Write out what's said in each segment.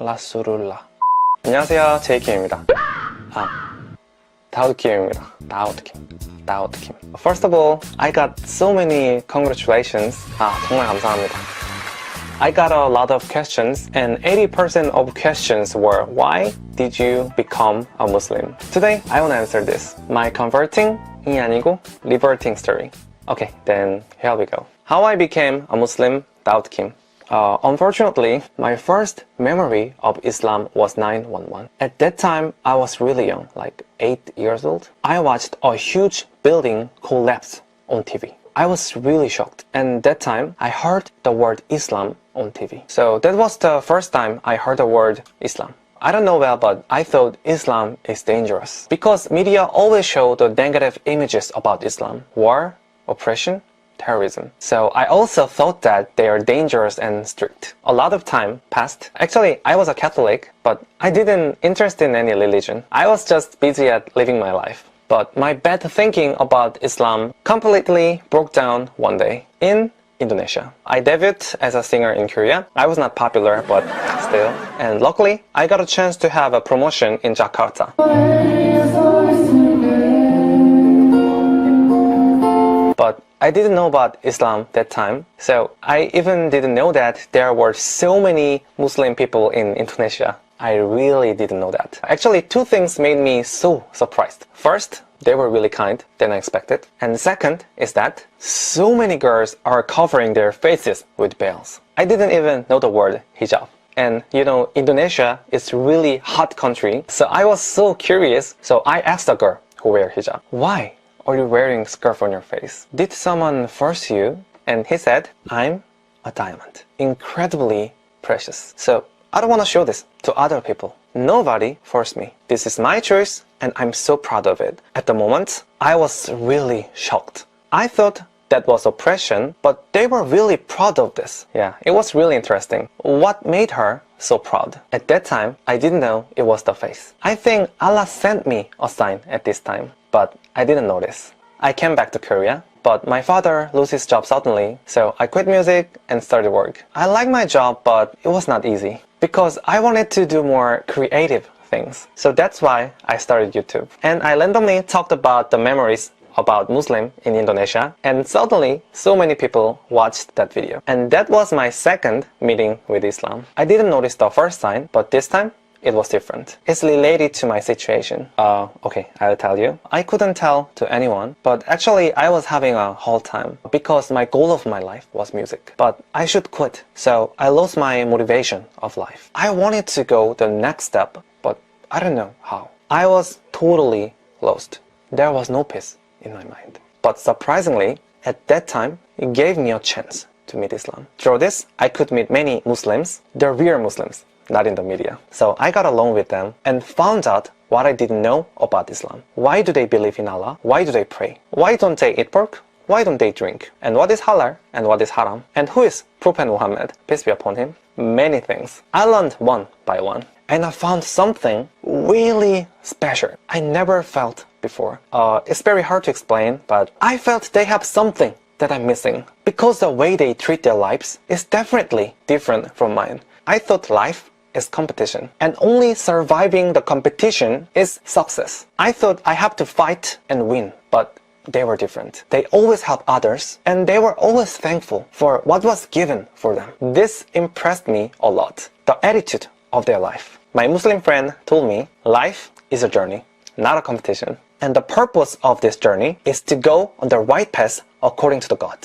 라수룰라. 안녕하세요, JK입니다. 다우드킴입니다. 다우드킴. First of all, I got so many congratulations. 정말 감사합니다. I got a lot of questions, and 80% of questions were, why did you become a Muslim? Today, I want to answer this. My converting이 아니고 reverting story. Okay, then here we go. How I became a Muslim, 다우드킴. Unfortunately, my first memory of Islam was 9/11. At that time, I was really young, like 8 years old. I watched a huge building collapse on TV. I was really shocked, and that time I heard the word Islam on TV. So that was the first time I heard the word Islam. I don't know well, but I thought Islam is dangerous because media always show the negative images about Islam: war, oppression, terrorism. So I also thought that they are dangerous and strict. A lot of time passed. Actually, I was a Catholic, but I didn't interest in any religion. I was just busy at living my life. But my bad thinking about Islam completely broke down one day in Indonesia. I debuted as a singer in Korea. I was not popular, but still. And luckily, I got a chance to have a promotion in Jakarta. But I didn't know about Islam that time, so I even didn't know that there were so many Muslim people in Indonesia. I really didn't know that. Actually, two things made me so surprised. First, they were really kind than I expected. And second is that so many girls are covering their faces with veils. I didn't even know the word hijab. And you know, Indonesia is really hot country, so I was so curious. So I asked a girl who wear hijab, why are you wearing scarf on your face? Did someone force you? And he said, I'm a diamond, incredibly precious. So I don't want to show this to other people. Nobody forced me. This is my choice, and I'm so proud of it. At the moment, I was really shocked. I thought that was oppression, but they were really proud of this. Yeah, it was really interesting. What made her so proud? At that time, I didn't know it was the face. I think Allah sent me a sign at this time, but I didn't notice. I came back to Korea, but my father lost his job suddenly, so I quit music and started work. I liked my job, but it was not easy because I wanted to do more creative things. So that's why I started YouTube. And I randomly talked about the memories about Muslim in Indonesia, and suddenly so many people watched that video. And that was my second meeting with Islam. I didn't notice the first sign, but this time it was different. It's related to my situation. Okay, I'll tell you. I couldn't tell to anyone, but actually I was having a hard time because my goal of my life was music. But I should quit, so I lost my motivation of life. I wanted to go the next step, but I don't know how. I was totally lost. There was no peace in my mind. But surprisingly, at that time, it gave me a chance to meet Islam. Through this, I could meet many Muslims, the real Muslims, not in the media. So I got along with them and found out what I didn't know about Islam. Why do they believe in Allah? Why do they pray? Why don't they eat pork? Why don't they drink? And what is halal and what is haram? And who is Prophet Muhammad, peace be upon him? Many things. I learned one by one. And I found something really special I never felt before. It's very hard to explain, but I felt they have something that I'm missing because the way they treat their lives is definitely different from mine. I thought life is competition, and only surviving the competition is success. I thought I have to fight and win, but they were different. They always help others, and they were always thankful for what was given for them. This impressed me a lot, the attitude of their life. My Muslim friend told me, life is a journey, not a competition. And the purpose of this journey is to go on the right path according to the God,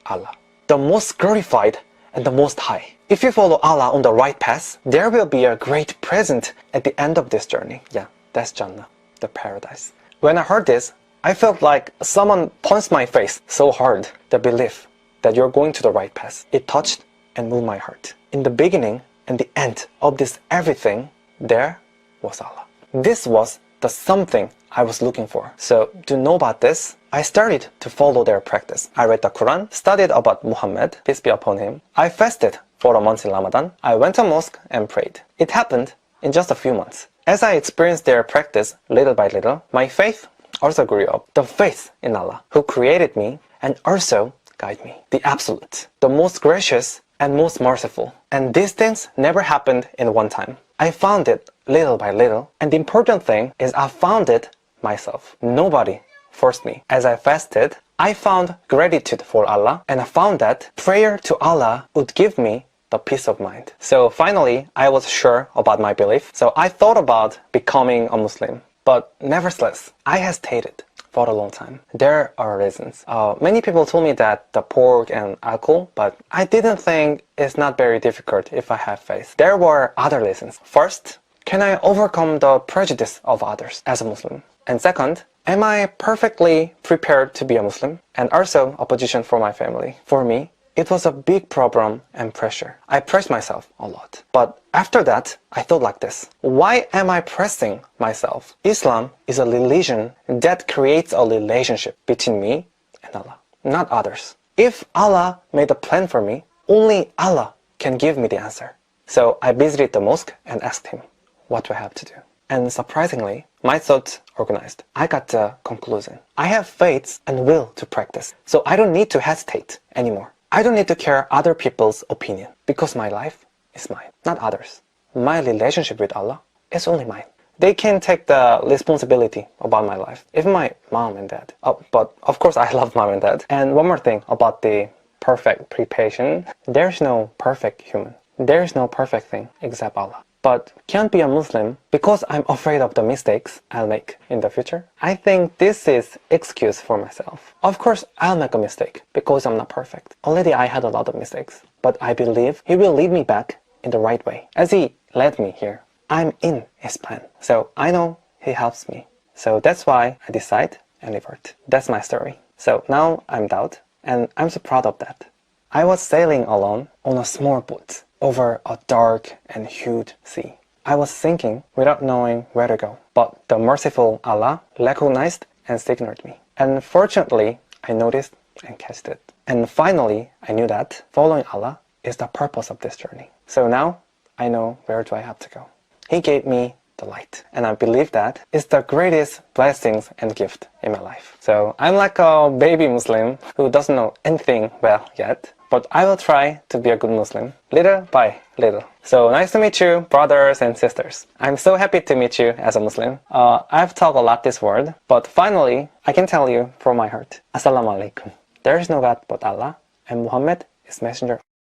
Allah, the most glorified and the most high. If you follow Allah on the right path, there will be a great present at the end of this journey. Yeah, that's Jannah, the paradise. When I heard this, I felt like someone punched my face so hard. The belief that you're going to the right path, it touched and moved my heart. In the beginning and the end of this everything, there was Allah. This was the something I was looking for. So to know about this, I started to follow their practice. I read the Quran, studied about Muhammad, peace be upon him. I fasted for a month in Ramadan. I went to mosque and prayed. It happened in just a few months. As I experienced their practice little by little, my faith also grew up. The faith in Allah, who created me and also guide me. The absolute, the most gracious and most merciful. And these things never happened in one time. I found it little by little, and the important thing is I found it myself. Nobody forced me. As I fasted, I found gratitude for Allah, and I found that prayer to Allah would give me the peace of mind. So finally, I was sure about my belief. So I thought about becoming a Muslim. But nevertheless, I hesitated for a long time. There are reasons. Many people told me that the pork and alcohol, but I didn't think it's not very difficult if I have faith. There were other reasons. First, can I overcome the prejudice of others as a Muslim? And second, am I perfectly prepared to be a Muslim? And also a position for my family. For me, it was a big problem and pressure. I pressed myself a lot. But after that, I thought like this. Why am I pressing myself? Islam is a religion that creates a relationship between me and Allah, not others. If Allah made a plan for me, only Allah can give me the answer. So I visited the mosque and asked him, what do I have to do? And surprisingly, my thoughts organized. I got the conclusion. I have faith and will to practice. So I don't need to hesitate anymore. I don't need to care other people's opinion because my life is mine, not others. My relationship with Allah is only mine. They can take the responsibility about my life, even my mom and dad. But of course I love mom and dad. And one more thing about the perfect preparation. There's no perfect human. There's no perfect thing except Allah. But can't be a Muslim because I'm afraid of the mistakes I'll make in the future. I think this is excuse for myself. Of course, I'll make a mistake because I'm not perfect. Already I had a lot of mistakes. But I believe He will lead me back in the right way. As He led me here, I'm in His plan. So I know He helps me. So that's why I decide and revert. That's my story. So now I'm out and I'm so proud of that. I was sailing alone on a small boat over a dark and huge sea. I was sinking without knowing where to go. But the merciful Allah recognized and signaled me. And fortunately, I noticed and catched it. And finally, I knew that following Allah is the purpose of this journey. So now, I know where do I have to go. He gave me the light. And I believe that is the greatest blessings and gift in my life. So I'm like a baby Muslim who doesn't know anything well yet. But I will try to be a good Muslim, little by little. So nice to meet you, brothers and sisters. I'm so happy to meet you as a Muslim. I've talked a lot this word, but finally, I can tell you from my heart. Assalamu alaikum. There is no God but Allah, and Muhammad is messenger.